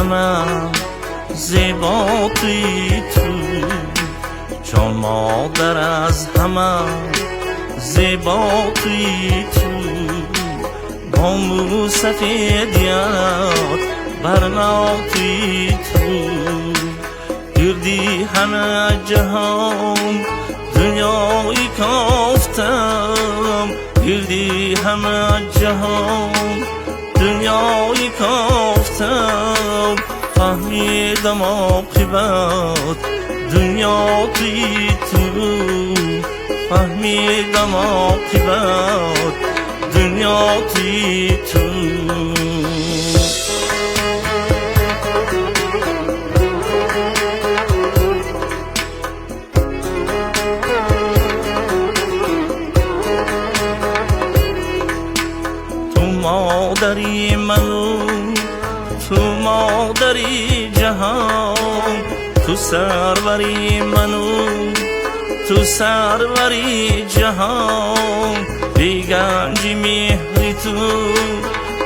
همه زیبا توی تو، جان مادر از همه زیبا توی تو. با مو سفیدیت برناتی تو، گردی همه جهان دنیای کافتم، گردی همه جهان دنیای کافتم. فهمیدم عاقبت دنیا توی تو، فهمیدم عاقبت دنیا توی تو. تو مادری منو، تو مادری جهان، تو سروری منو، تو سروری جهان. بی گنجی مهری تو،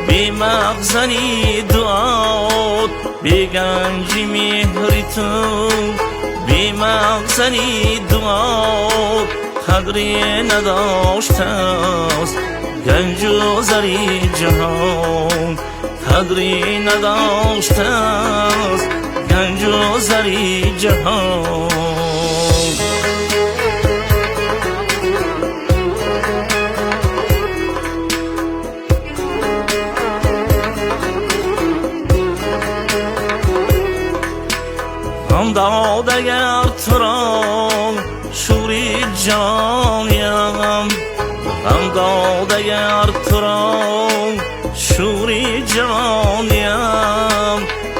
بی مغزنی دعات، بی گنجی مهری تو، بی مغزنی دعات. قدری نداشته است گنج و زری جهان، قدری نداشته است گنج و زری جهان. غم داد اگر تو را شوری جانیم، غم داد اگر تو را شوری جانیم.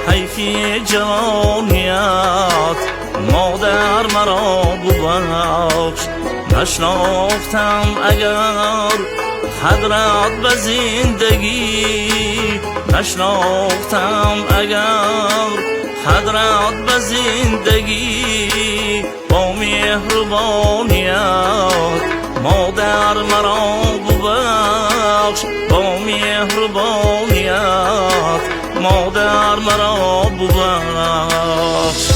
حیفی جانیت مادر مرا ببخش، نشناختم اگر قدرت به زندگی، نشناختم اگر قدرت به زندگی. با مهربانیت مادر مرا ببخش، با مهربانیت مادر مرا ببخش.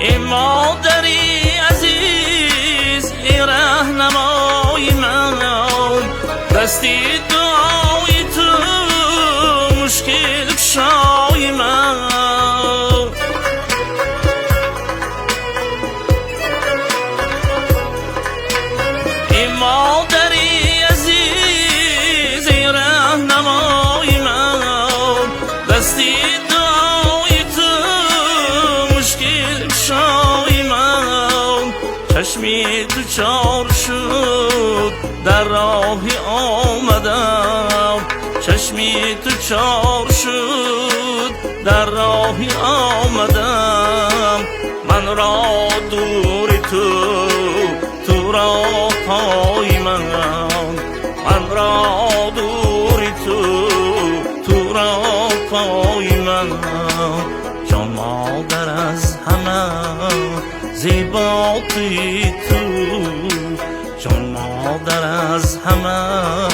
ای مادری عزیز، ای رهنمای من، دستی دعای تو مشکل کشای من. ای مادری عزیز، ای رهنمای من، دستی دعای تو مشکل کشای من. چشمی تو چار شد در راهی آمدم، چشمی تو چار شد در راهی آمدم. من را دوری تو، تو را پای من، من را دوری تو، تو را پای من. جان مادر از همه زیبا توی تو، جان مادر از همه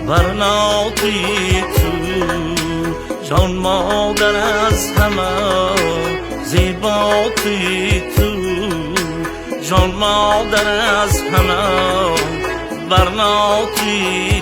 برنا توی تو، جان مادر از همه زیبا توی تو، جان مادر از همه برنا توی